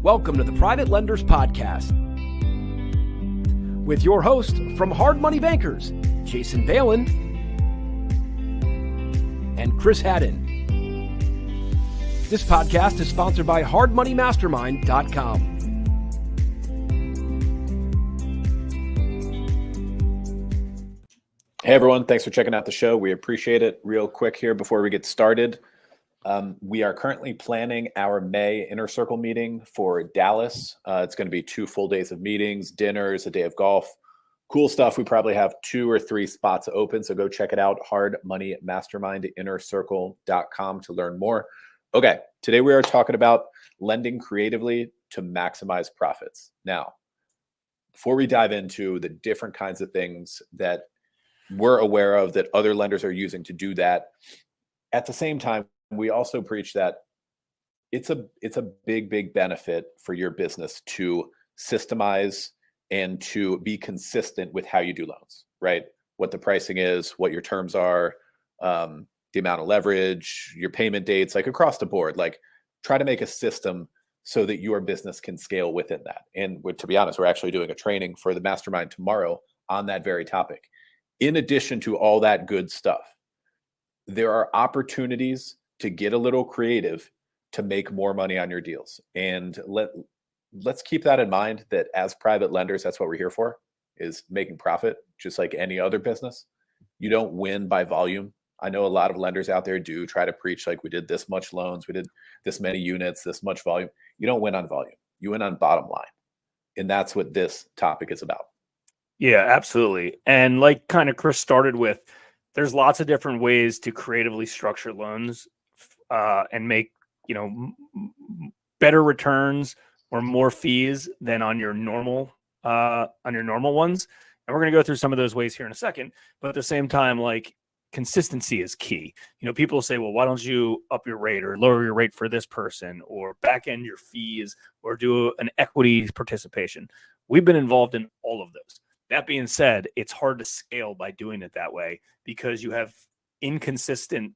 Welcome to the Private Lenders Podcast with your host from Hard Money Bankers, Jason Balin and Chris Haddon. This podcast is sponsored by hardmoneymastermind.com. Hey everyone, thanks for checking out the show. We appreciate it. Real quick here before we get started. We are currently planning our May Inner Circle meeting for Dallas. It's going to be 2 full days of meetings, dinners, a day of golf. Cool stuff. We probably have 2 or 3 spots open, so go check it out, hardmoneymastermindinnercircle.com to learn more. Okay, today we are talking about lending creatively to maximize profits. Now, before we dive into the different kinds of things that we're aware of that other lenders are using to do that, at the same time, we also preach that it's a big benefit for your business to systemize and to be consistent with how you do loans, right? What the pricing is, what your terms are, the amount of leverage, your payment dates, like across the board, like try to make a system so that your business can scale within that. And to be honest, we're actually doing a training for the mastermind tomorrow on that very topic. In addition to all that good stuff, there are opportunities to get a little creative to make more money on your deals. And let's keep that in mind, that as private lenders, that's what we're here for, is making profit, just like any other business. You don't win by volume. I know a lot of lenders out there do try to preach like we did this much loans, we did this many units, this much volume. You don't win on volume. You win on bottom line. And that's what this topic is about. Yeah, absolutely. And like kind of Chris started with, there's lots of different ways to creatively structure loans and make, better returns or more fees than on your normal ones. And we're going to go through some of those ways here in a second. But at the same time, like, consistency is key. People say, well, why don't you up your rate or lower your rate for this person or back end your fees or do an equity participation? We've been involved in all of those. That being said, it's hard to scale by doing it that way because you have inconsistent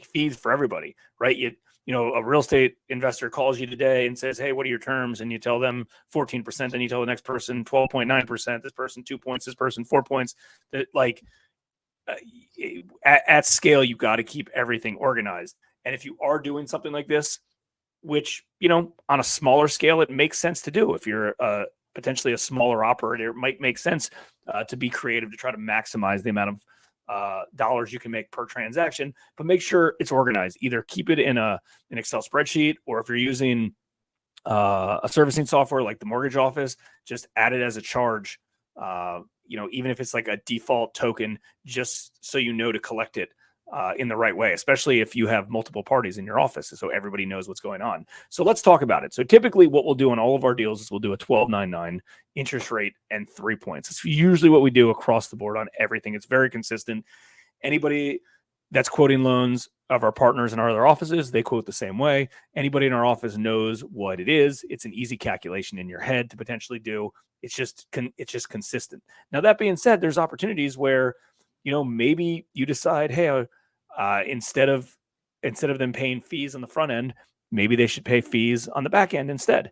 fees for everybody, right? A real estate investor calls you today and says, hey, what are your terms? And you tell them 14%, then you tell the next person 12.9%, this person 2 points, this person 4 points. That at scale, you got to keep everything organized. And if you are doing something like this, which, on a smaller scale, it makes sense to do. If you're potentially a smaller operator, it might make sense to be creative to try to maximize the amount of dollars you can make per transaction, but make sure it's organized. Either keep it in an Excel spreadsheet, or if you're using a servicing software like the mortgage office, just add it as a charge. Even if it's like a default token, just so you know to collect it in the right way, especially if you have multiple parties in your office, so everybody knows what's going on. So let's talk about it. So typically what we'll do on all of our deals is we'll do a 12.99 interest rate and 3 points. It's usually what we do across the board on everything. It's very consistent. Anybody that's quoting loans of our partners in our other offices, they quote the same way. Anybody in our office knows what it is. It's an easy calculation in your head to potentially do. It's just consistent. Now, that being said, there's opportunities where maybe you decide, hey, instead of them paying fees on the front end, maybe they should pay fees on the back end instead.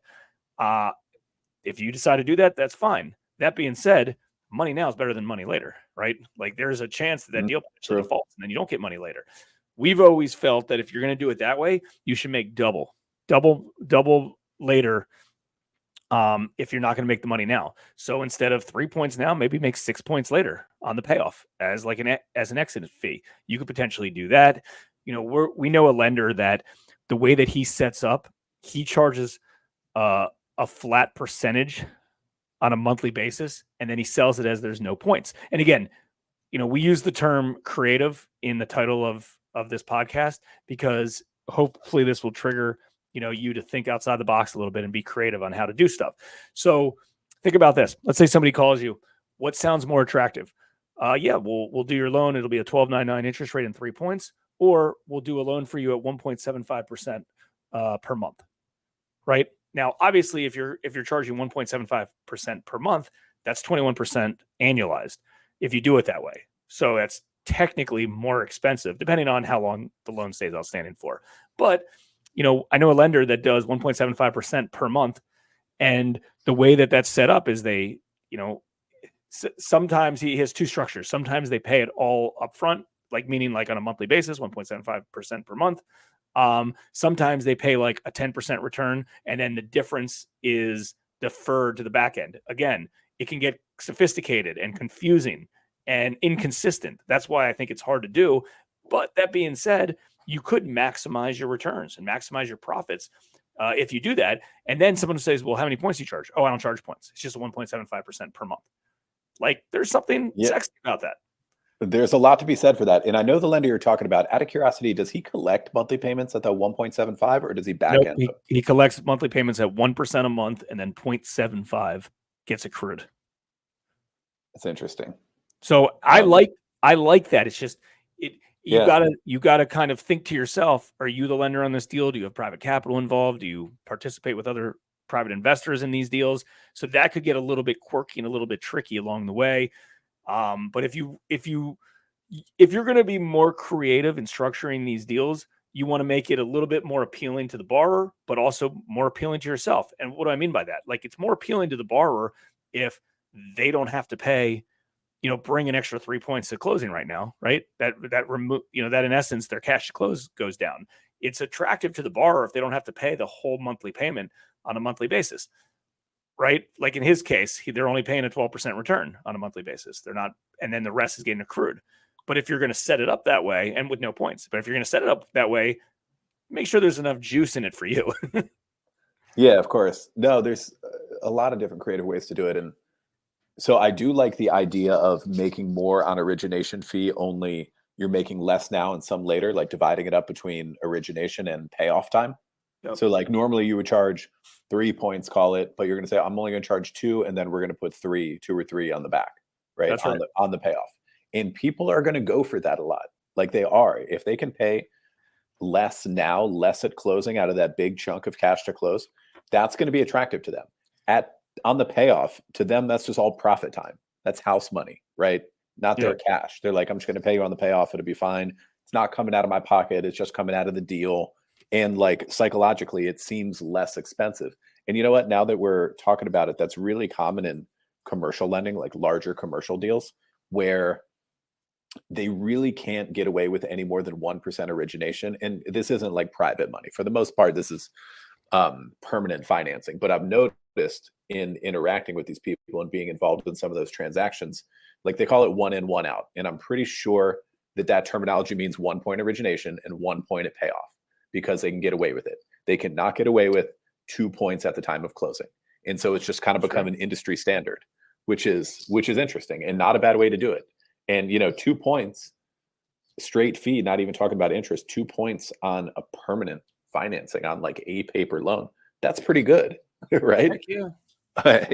If you decide to do that, that's fine. That being said, money now is better than money later, right? Like, there's a chance that deal actually defaults and then you don't get money later. We've always felt that if you're going to do it that way, you should make double later. If you're not going to make the money now. So instead of 3 points now, maybe make 6 points later on the payoff as like an exit fee. You could potentially do that. We know a lender that the way that he sets up, he charges a flat percentage on a monthly basis, and then he sells it as there's no points. And again, we use the term creative in the title of this podcast because hopefully this will trigger you to think outside the box a little bit and be creative on how to do stuff. So think about this. Let's say somebody calls you. What sounds more attractive? We'll do your loan. It'll be a 12.99 interest rate and 3 points, or we'll do a loan for you at 1.75% per month. Right now, obviously, if you're charging 1.75% per month, that's 21% annualized. If you do it that way, so that's technically more expensive depending on how long the loan stays outstanding for. But I know a lender that does 1.75% per month, And the way that that's set up is they, sometimes he has two structures. Sometimes they pay it all up front, like meaning like on a monthly basis, 1.75% per month. Sometimes they pay like a 10% return, and then the difference is deferred to the back end. Again, it can get sophisticated and confusing and inconsistent. That's why I think it's hard to do. But that being said, you could maximize your returns and maximize your profits if you do that. And then someone says, well, how many points do you charge? Oh, I don't charge points. It's just a 1.75% per month. Like, there's something sexy about that. There's a lot to be said for that. And I know the lender you're talking about. Out of curiosity, does he collect monthly payments at the 1.75 or does he back end? He collects monthly payments at 1% a month, and then 0.75 gets accrued. That's interesting. So I like that. It's just you gotta kind of think to yourself, are you the lender on this deal? Do you have private capital involved? Do you participate with other private investors in these deals? So that could get a little bit quirky and a little bit tricky along the way. But if you're going to be more creative in structuring these deals, you want to make it a little bit more appealing to the borrower, but also more appealing to yourself. And what do I mean by that? Like, it's more appealing to the borrower if they don't have to pay, bring an extra 3 points to closing right now, right? That in essence, their cash to close goes down. It's attractive to the borrower if they don't have to pay the whole monthly payment on a monthly basis, right? Like in his case, they're only paying a 12% return on a monthly basis. They're not, and then the rest is getting accrued. But if you're going to set it up that way, and with no points, but if you're going to set it up that way, make sure there's enough juice in it for you. Yeah, of course. No, there's a lot of different creative ways to do it. And so I do like the idea of making more on origination fee, only you're making less now and some later, like dividing it up between origination and payoff time. Yep. So like normally you would charge 3 points, call it, but you're going to say, I'm only going to charge 2. And then we're going to put 2 or 3 on the back, right? That's right. On the payoff. And people are going to go for that a lot. Like they are, if they can pay less now, less at closing out of that big chunk of cash to close, that's going to be attractive to them. On the payoff, to them, that's just all profit time. That's house money, right? Not their cash. They're like, I'm just going to pay you on the payoff. It'll be fine. It's not coming out of my pocket. It's just coming out of the deal. And like psychologically, it seems less expensive. And you know what? Now that we're talking about it, that's really common in commercial lending, like larger commercial deals, where they really can't get away with any more than 1% origination. And this isn't like private money. For the most part, this is permanent financing. But I've noticed in interacting with these people and being involved in some of those transactions, like they call it 1 in, 1 out. And I'm pretty sure that terminology means 1 point origination and 1 point at payoff, because they can get away with it. They cannot get away with 2 points at the time of closing. And so it's just kind of become an industry standard, which is interesting and not a bad way to do it. And 2 points straight fee, not even talking about interest, 2 points on a permanent financing on like a paper loan. That's pretty good, right? Heck yeah.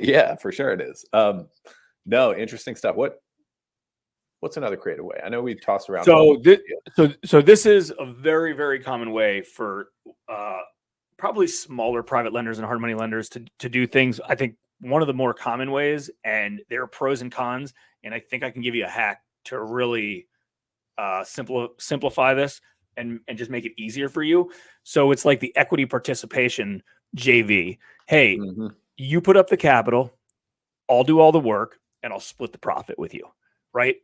Yeah, for sure it is. No, interesting stuff. What's another creative way? I know we tossed around. So this is a very, very common way for probably smaller private lenders and hard money lenders to do things. I think one of the more common ways, and there are pros and cons, and I think I can give you a hack to really simplify this and just make it easier for you. So it's like the equity participation JV. Hey, you put up the capital, I'll do all the work, and I'll split the profit with you, right?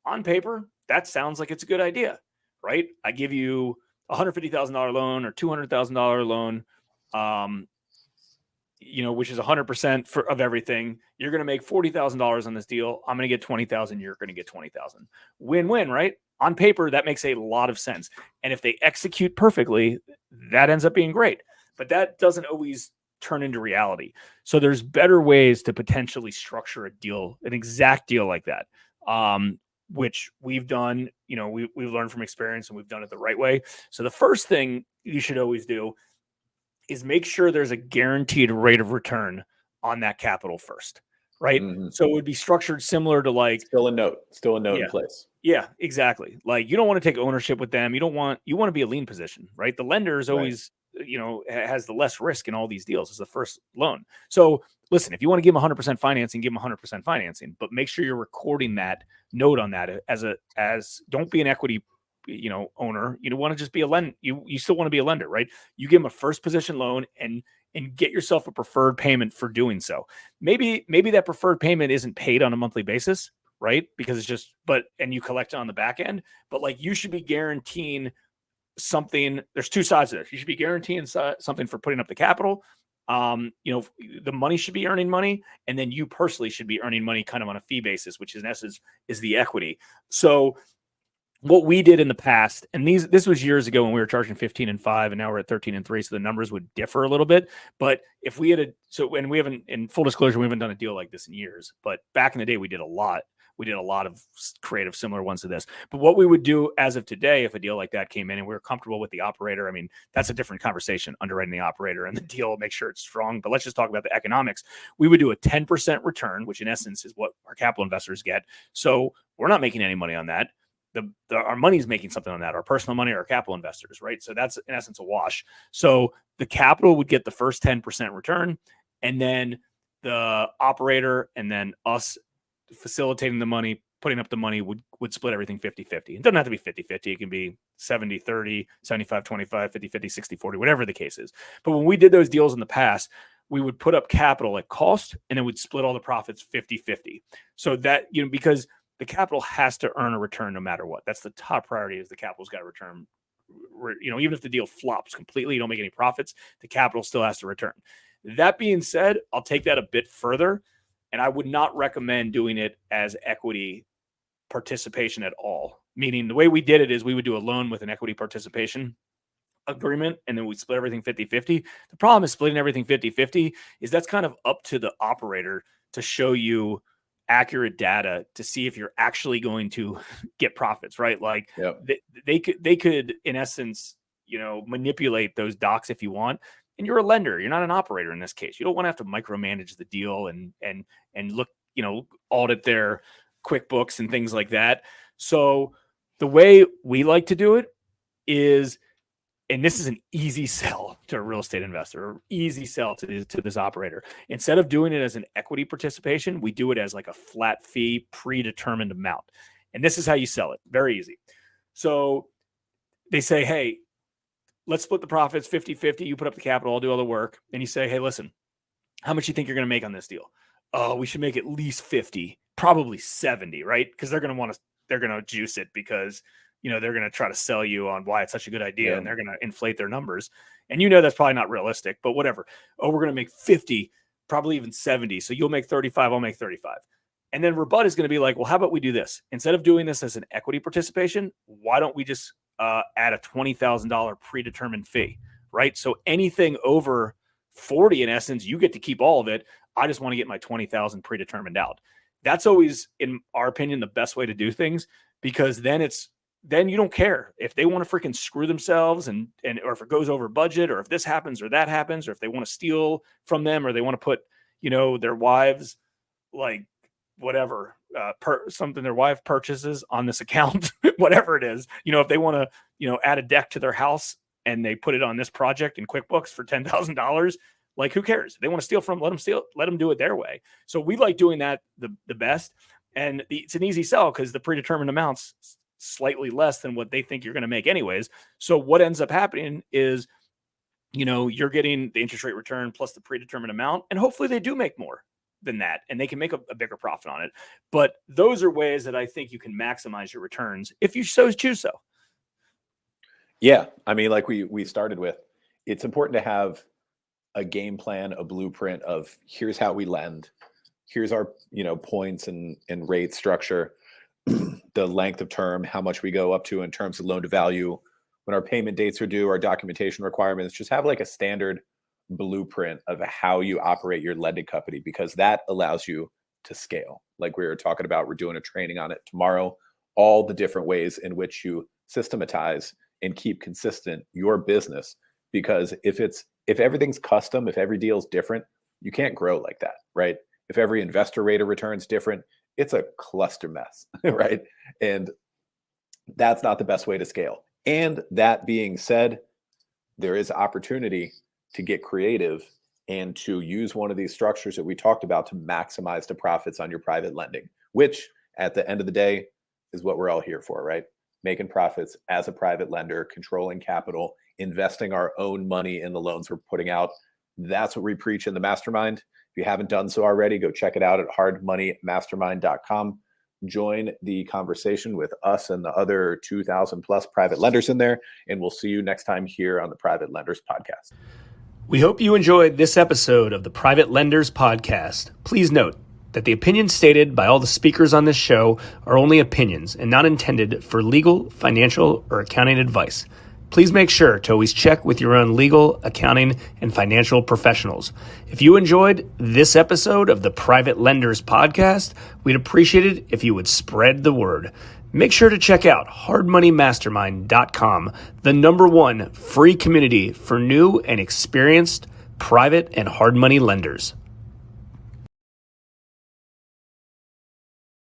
On paper, that sounds like it's a good idea, right? I give you a $150,000 loan or $200,000 loan, which is 100% of everything. You're going to make $40,000 on this deal. I'm going to get 20,000. You're going to get 20,000. Win-win, right? On paper, that makes a lot of sense. And if they execute perfectly, that ends up being great. But that doesn't always turn into reality. So there's better ways to potentially structure a deal, an exact deal like that, which we've done. We've learned from experience and we've done it the right way. So the first thing you should always do is make sure there's a guaranteed rate of return on that capital first, right? So it would be structured similar to like still a note in place. Yeah, exactly. Like you don't want to take ownership with them. You want to be a lien position, right? The lender is always, has the less risk in all these deals. It's the first loan. So listen, if you want to give them 100% financing, give them 100% financing, but make sure you're recording that note on that as don't be an equity owner, you don't want to just be a lender. You still want to be a lender, right? You give them a first position loan and get yourself a preferred payment for doing so. Maybe that preferred payment isn't paid on a monthly basis, right? Because it's just, and you collect it on the back end, but like you should be guaranteeing something. There's two sides of this. You should be guaranteeing something for putting up the capital. The money should be earning money, and then you personally should be earning money kind of on a fee basis, which in essence is the equity. So what we did in the past, and this was years ago when we were charging 15 and 5, and now we're at 13 and 3. So the numbers would differ a little bit, but if we had and we haven't, in full disclosure, we haven't done a deal like this in years, but back in the day, we did a lot of creative similar ones to this. But what we would do as of today, if a deal like that came in and we were comfortable with the operator, I mean, that's a different conversation, underwriting the operator and the deal, make sure it's strong. But let's just talk about the economics. We would do a 10% return, which in essence is what our capital investors get. So we're not making any money on that. Our money is making something on that, our personal money, our capital investors, right? So that's in essence a wash. So the capital would get the first 10% return, and then the operator and then us facilitating the money, putting up the money would split everything 50-50. It doesn't have to be 50-50. It can be 70-30, 75-25, 50-50, 60-40, whatever the case is. But when we did those deals in the past, we would put up capital at cost and then we'd split all the profits 50-50. So that, because the capital has to earn a return no matter what. That's the top priority, is the capital's got to return. Even if the deal flops completely, you don't make any profits, the capital still has to return. That being said, I'll take that a bit further, and I would not recommend doing it as equity participation at all. Meaning the way we did it is we would do a loan with an equity participation agreement, and then we'd split everything 50-50. The problem is splitting everything 50-50 is that's kind of up to the operator to show you accurate data to see if you're actually going to get profits, right? Like they could in essence, manipulate those docs if you want. And you're a lender, you're not an operator in this case. You don't want to have to micromanage the deal and look, audit their QuickBooks and things like that. So the way we like to do it is, and this is an easy sell to a real estate investor, or easy sell to this operator. Instead of doing it as an equity participation, we do it as like a flat fee, predetermined amount. And this is how you sell it. Very easy. So they say, hey, let's split the profits 50-50. You put up the capital, I'll do all the work. And you say, hey, listen, how much you think you're going to make on this deal? Oh, we should make at least 50, probably 70, right? Because they're going to juice it because they're going to try to sell you on why it's such a good idea, and they're going to inflate their numbers. And that's probably not realistic, but whatever. Oh, we're going to make 50, probably even 70. So you'll make 35, I'll make 35. And then Rebut is going to be like, well, how about we do this? Instead of doing this as an equity participation, why don't we just add a $20,000 predetermined fee, right? So anything over 40, in essence, you get to keep all of it. I just want to get my 20,000 predetermined out. That's always, in our opinion, the best way to do things, because then you don't care if they want to freaking screw themselves and or if it goes over budget, or if this happens or that happens, or if they want to steal from them, or they want to put, their wives, like whatever, something their wife purchases on this account, whatever it is, if they want to, add a deck to their house and they put it on this project in QuickBooks for $10,000, like who cares? If they want to steal from, let them do it their way. So we like doing that the best. And it's an easy sell because the predetermined amounts slightly less than what they think you're going to make anyways. So what ends up happening is, you're getting the interest rate return plus the predetermined amount, and hopefully they do make more than that and they can make a bigger profit on it. But those are ways that I think you can maximize your returns if you so choose so. Yeah. I mean, like we started with, it's important to have a game plan, a blueprint of here's how we lend. Here's our, points and rate structure, the length of term, how much we go up to in terms of loan to value, when our payment dates are due, our documentation requirements. Just have like a standard blueprint of how you operate your lending company, because that allows you to scale. Like we were talking about, we're doing a training on it tomorrow, all the different ways in which you systematize and keep consistent your business. Because if everything's custom, if every deal is different, you can't grow like that, right? If every investor rate of return is different, it's a cluster mess, right? And that's not the best way to scale. And that being said, there is opportunity to get creative and to use one of these structures that we talked about to maximize the profits on your private lending, which at the end of the day is what we're all here for, right? making profits as a private lender, controlling capital, investing our own money in the loans we're putting out. That's what we preach in the mastermind. If you haven't done so already, go check it out at hardmoneymastermind.com. Join the conversation with us and the other 2,000 plus private lenders in there, and we'll see you next time here on the Private Lenders Podcast. We hope you enjoyed this episode of the Private Lenders Podcast. Please note that the opinions stated by all the speakers on this show are only opinions and not intended for legal, financial, or accounting advice. Please make sure to always check with your own legal, accounting, and financial professionals. If you enjoyed this episode of the Private Lenders Podcast, we'd appreciate it if you would spread the word. Make sure to check out hardmoneymastermind.com, the #1 free community for new and experienced private and hard money lenders.